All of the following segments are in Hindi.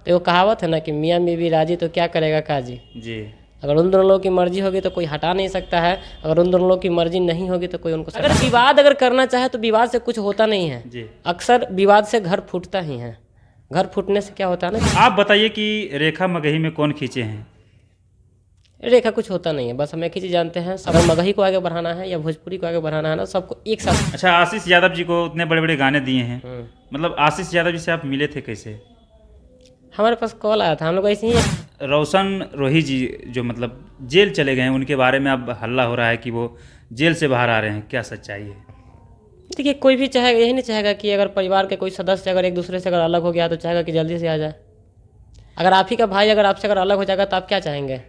तो वो कहावत है ना कि मियाँ बीवी राजी तो क्या करेगा काजी। जी। अगर उन दोनों लोगों की मर्जी होगी तो कोई हटा नहीं सकता है, अगर उन दोनों लोगों की मर्जी नहीं होगी तो कोई उनको अगर विवाद अगर करना चाहे तो विवाद से कुछ होता नहीं है। जी। अक्सर विवाद से घर फूटता ही है। घर फूटने से क्या होता है ना, आप बताइए कि रेखा मगही में कौन खींचे हैं? रेखा कुछ होता नहीं है, बस हम एक ही चीज़ जानते हैं, अगर मगही को आगे बढ़ाना है या भोजपुरी को आगे बढ़ाना है ना, सबको एक साथ। अच्छा, आशीष यादव जी को उतने बड़े बड़े गाने दिए हैं, हम्म। मतलब आशीष यादव जी से आप मिले थे कैसे? हमारे पास कॉल आया था, हम लोग ऐसे ही। रोशन रोही जी जो मतलब जेल चले गए हैं, उनके बारे में अब हल्ला हो रहा है कि वो जेल से बाहर आ रहे हैं, क्या सच्चाई है? देखिए, कोई भी चाहे यही नहीं चाहेगा कि अगर परिवार के कोई सदस्य अगर एक दूसरे से अगर अलग हो गया तो चाहेगा कि जल्दी से आ जाए। अगर आप ही का भाई अगर आपसे अगर अलग हो जाएगा तो आप क्या चाहेंगे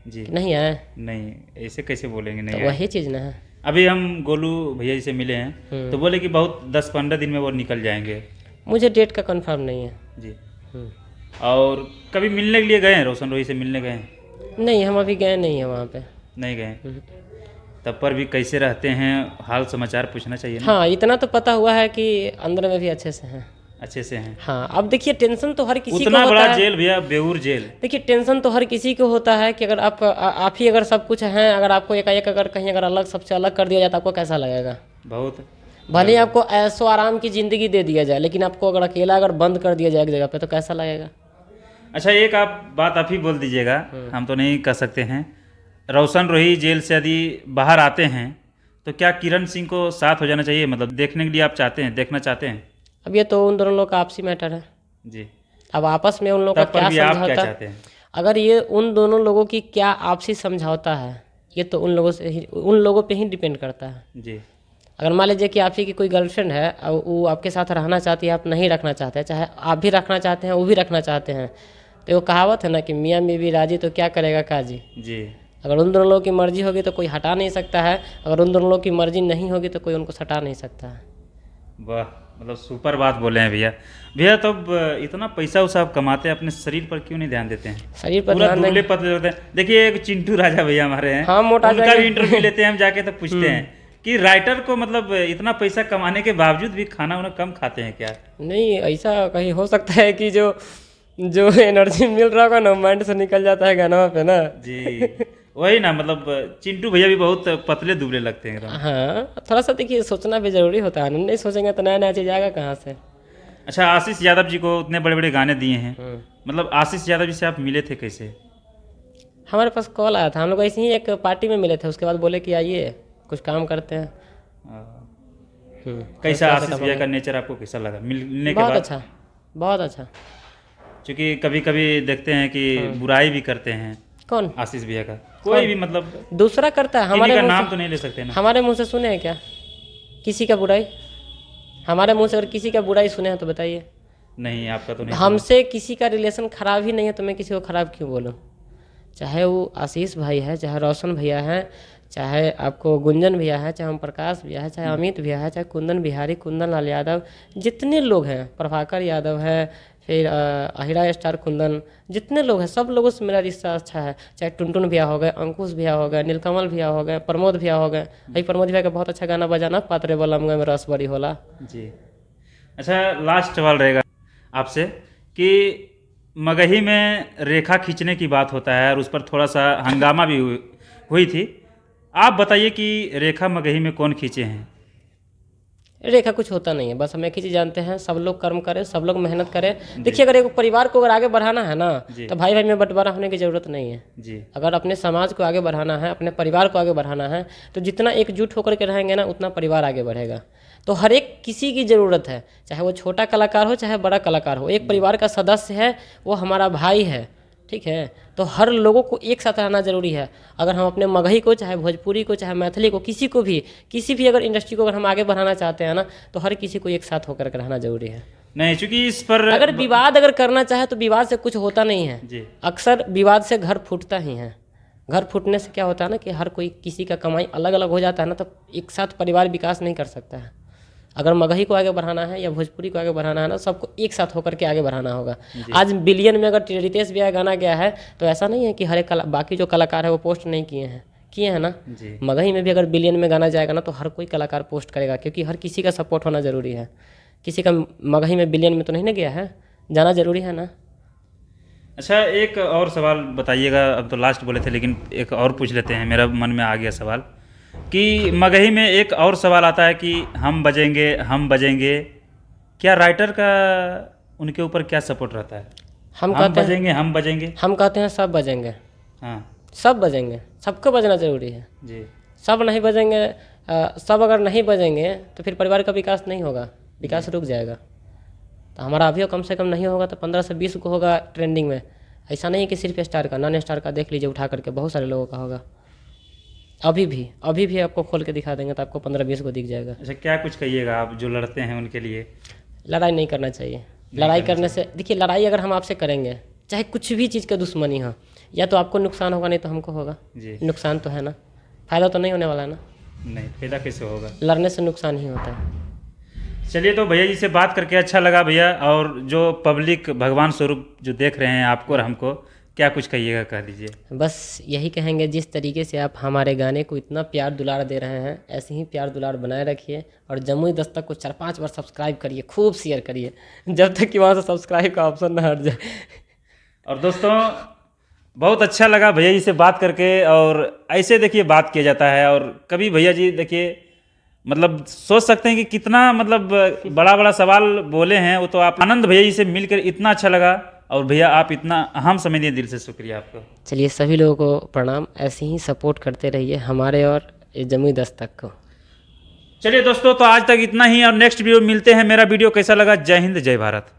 जी। कि नहीं आए? नहीं, ऐसे कैसे बोलेंगे नहीं तो आए? वही चीज़ ना है। अभी हम गोलू भैया जी से मिले हैं तो बोले कि बहुत 10-15 दिन में वो निकल जाएंगे। मुझे डेट का कंफर्म नहीं है। जी। हम्म। और कभी मिलने के लिए गए हैं, रोशन रोही से मिलने गए हैं? नहीं, हम अभी गए नहीं हैं वहाँ पे। नहीं गए? तब पर भी कैसे रहते हैं, हाल समाचार पूछना चाहिए ना। हाँ, इतना तो पता हुआ है कि अंदर में भी अच्छे से हैं। अच्छे से हैं? हाँ, अब देखिए टेंशन तो हर किसी को उतना होता बड़ा है। जेल भैया, बेऊर जेल। देखिए टेंशन तो हर किसी को होता है कि अगर आप ही अगर सब कुछ हैं, अगर आपको एकाएक अगर कहीं अगर अलग सबसे अलग कर दिया जाए तो आपको कैसा लगेगा? बहुत। भले ही आपको ऐशो आराम की ज़िंदगी दे दिया जाए, लेकिन आपको अगर अकेला अगर बंद कर दिया जाए एक जगह पे तो कैसा लगेगा? अच्छा, एक बात आप ही बोल दीजिएगा, हम तो नहीं कर सकते हैं। रोशन रोही जेल से यदि बाहर आते हैं तो क्या किरण सिंह को साथ हो जाना चाहिए, मतलब देखने के लिए आप चाहते हैं, देखना चाहते हैं? अब ये तो उन दोनों लोग का आपसी मैटर है। जी। अब आपस में उन लोगों का तब पर क्या भी आप क्या समझौता, चाहते हैं? अगर ये उन दोनों लोगों की क्या आपसी समझौता है, ये तो उन लोगों से ही, उन लोगों पे ही डिपेंड करता है। जी। अगर मान लीजिए कि आप ही की कोई गर्लफ्रेंड है और वो आपके साथ रहना चाहती है, आप नहीं रखना चाहते, चाहे आप भी रखना चाहते हैं वो भी रखना चाहते हैं, तो वो कहावत है ना कि मियाँ बीवी राजी तो क्या करेगा काजी। जी। अगर उन दोनों लोगों की मर्जी होगी तो कोई हटा नहीं सकता है, अगर उन दोनों लोगों की मर्जी नहीं होगी तो कोई उनको सटा नहीं सकता है। वाह, मतलब सुपर बात बोले हैं भैया। भैया तो अब इतना पैसा उसा आप कमाते हैं, अपने शरीर पर क्यों नहीं ध्यान देते हैं? शरीर पर पूरा ध्यान दुबले देंगे। पतले होते हैं। देखिए एक चिंटू राजा भैया हमारे हैं, हाँ, मोटा उनका जाएंगे। भी इंटरव्यू लेते हैं हम जाके, तो पूछते हैं कि राइटर को मतलब इतना पैसा कमाने के बावजूद भी खाना उन्हें कम खाते हैं क्या? नहीं, ऐसा कहीं हो सकता है कि जो जो एनर्जी मिल रहा होगा ना माइंड से निकल जाता है गाना पे ना। जी। वही ना, मतलब चिंटू भैया भी बहुत पतले दुबले लगते हैं एकदम। हाँ, थोड़ा सा देखिए सोचना भी जरूरी होता है, नहीं सोचेंगे तो नया नया चीज आएगा कहाँ से। अच्छा, आशीष यादव जी को उतने बड़े बड़े गाने दिए हैं, मतलब आशीष यादव जी से आप मिले थे कैसे? हमारे पास कॉल आया था, हम लोग ऐसे ही एक पार्टी में मिले थे, उसके बाद बोले कि आइए कुछ काम करते हैं। कैसा ऐसे आशीष काम भैया है। का नेचर आपको कैसा लगा मिलने के बहुत बाद? अच्छा, बहुत अच्छा। क्योंकि कभी कभी देखते हैं कि बुराई भी करते हैं कौन? आशीष भैया का, कोई भी मतलब दूसरा करता है, किन्हीं हमारे का मुंह नाम से, तो नहीं ले सकते ना। हमारे मुंह से सुने हैं क्या किसी का बुराई? हमारे मुंह से अगर किसी का बुराई सुने हैं तो बताइए। नहीं, आपका तो नहीं सुना। हमसे किसी का रिलेशन खराब ही नहीं है तो मैं किसी को खराब क्यों बोलूँ? चाहे वो आशीष भाई है, चाहे रोशन भैया है, चाहे आपको गुंजन भैया है, चाहे हम प्रकाश भैया है, चाहे अमित भैया है, चाहे कुंदन बिहारी, कुंदन लाल यादव, जितने लोग हैं, प्रभाकर यादव है, फिर अहिरा स्टार कुंदन, जितने लोग हैं सब लोगों से मेरा रिश्ता अच्छा है। चाहे टुनटुन भैया हो गए, अंकुश भैया हो गए, नीलकमल भैया हो गए, प्रमोद भैया हो गए। भाई प्रमोद भैया का बहुत अच्छा गाना बजाना, पात्रे बलम गए में रस बड़ी होला। जी। अच्छा, लास्ट सवाल रहेगा आपसे कि मगही में रेखा खींचने की बात होता है और उस पर थोड़ा सा हंगामा भी हुई थी। आप बताइए कि रेखा मगही में कौन खींचे हैं? रेखा कुछ होता नहीं है, बस हम एक ही चीज़ जानते हैं, सब लोग कर्म करें, सब लोग मेहनत करें। देखिए, अगर एक परिवार को अगर आगे बढ़ाना है ना तो भाई भाई में बंटवारा होने की ज़रूरत नहीं है। जी। अगर अपने समाज को आगे बढ़ाना है, अपने परिवार को आगे बढ़ाना है, तो जितना एकजुट होकर के रहेंगे ना उतना परिवार आगे बढ़ेगा। तो हर एक किसी की ज़रूरत है, चाहे वो छोटा कलाकार हो चाहे बड़ा कलाकार हो, एक परिवार का सदस्य है, वो हमारा भाई है, ठीक है। तो हर लोगों को एक साथ रहना जरूरी है। अगर हम अपने मगही को, चाहे भोजपुरी को, चाहे मैथिली को, किसी को भी, किसी भी अगर इंडस्ट्री को अगर हम आगे बढ़ाना चाहते हैं ना तो हर किसी को एक साथ होकर के रहना जरूरी है। नहीं, चूंकि इस पर अगर विवाद अगर करना चाहे तो विवाद से कुछ होता नहीं है। जी। अक्सर विवाद से घर फूटता ही है। घर फूटने से क्या होता है ना कि हर कोई किसी का कमाई अलग अलग हो जाता है ना, तो एक साथ परिवार विकास नहीं कर सकता है। अगर मगही को आगे बढ़ाना है या भोजपुरी को आगे बढ़ाना है ना, सबको एक साथ होकर के आगे बढ़ाना होगा। आज बिलियन में अगर रितेश भैया गाना गया है तो ऐसा नहीं है कि हर एक बाकी जो कलाकार है वो पोस्ट नहीं किए हैं, किए हैं ना। जी। मगही में भी अगर बिलियन में गाना जाएगा ना तो हर कोई कलाकार पोस्ट करेगा, क्योंकि हर किसी का सपोर्ट होना जरूरी है। किसी का मगही में बिलियन में तो नहीं ना गया है, जाना जरूरी है ना। अच्छा, एक और सवाल बताइएगा। अब तो लास्ट बोले थे, लेकिन एक और पूछ लेते हैं, मेरा मन में आ गया सवाल कि मगही में एक और सवाल आता है कि हम बजेंगे, हम बजेंगे। क्या राइटर का उनके ऊपर क्या सपोर्ट रहता है? हम हम कहते हैं बजेंगे, हम बजेंगे। हम कहते हैं सब बजेंगे, हाँ सब बजेंगे, सबको बजना जरूरी है। जी। सब नहीं बजेंगे, सब अगर नहीं बजेंगे तो फिर परिवार का विकास नहीं होगा, विकास रुक जाएगा। तो हमारा अभी कम से कम नहीं होगा तो 15 से 20 को होगा ट्रेंडिंग में। ऐसा नहीं है कि सिर्फ स्टार का, नॉन स्टार का देख लीजिए उठा करके, बहुत सारे लोगों का होगा। अभी भी आपको खोल के दिखा देंगे तो आपको 15-20 को दिख जाएगा। अच्छा, क्या कुछ कहिएगा आप जो लड़ते हैं उनके लिए? लड़ाई नहीं करना चाहिए। लड़ाई करने से देखिए, लड़ाई अगर हम आपसे करेंगे, चाहे कुछ भी चीज़ का दुश्मनी हो, या तो आपको नुकसान होगा नहीं तो हमको होगा। जी। नुकसान तो है ना, फायदा तो नहीं होने वाला है ना। नहीं, फायदा कैसे होगा? लड़ने से नुकसान ही होता है। चलिए, तो भैया जी से बात करके अच्छा लगा भैया। और जो पब्लिक भगवान स्वरूप जो देख रहे हैं आपको और हमको, क्या कुछ कहिएगा, कह दीजिए। बस यही कहेंगे, जिस तरीके से आप हमारे गाने को इतना प्यार दुलार दे रहे हैं, ऐसे ही प्यार दुलार बनाए रखिए। और जमुई दस्तक को 4-5 बार सब्सक्राइब करिए, खूब शेयर करिए, जब तक कि वहाँ से सब्सक्राइब का ऑप्शन ना हट जाए। और दोस्तों, बहुत अच्छा लगा भैया जी से बात करके। और ऐसे देखिए बात किया जाता है। और कभी भैया जी देखिए, मतलब सोच सकते हैं कि कितना मतलब बड़ा बड़ा सवाल बोले हैं। वो तो आप आनंद भैया जी से मिलकर इतना अच्छा लगा। और भैया आप इतना अहम समय दिए, दिल से शुक्रिया आपका। चलिए, सभी लोगों को प्रणाम। ऐसे ही सपोर्ट करते रहिए हमारे और जमुई दस्तक को। चलिए दोस्तों, तो आज तक इतना ही। और नेक्स्ट वीडियो मिलते हैं। मेरा वीडियो कैसा लगा? जय हिंद, जय भारत।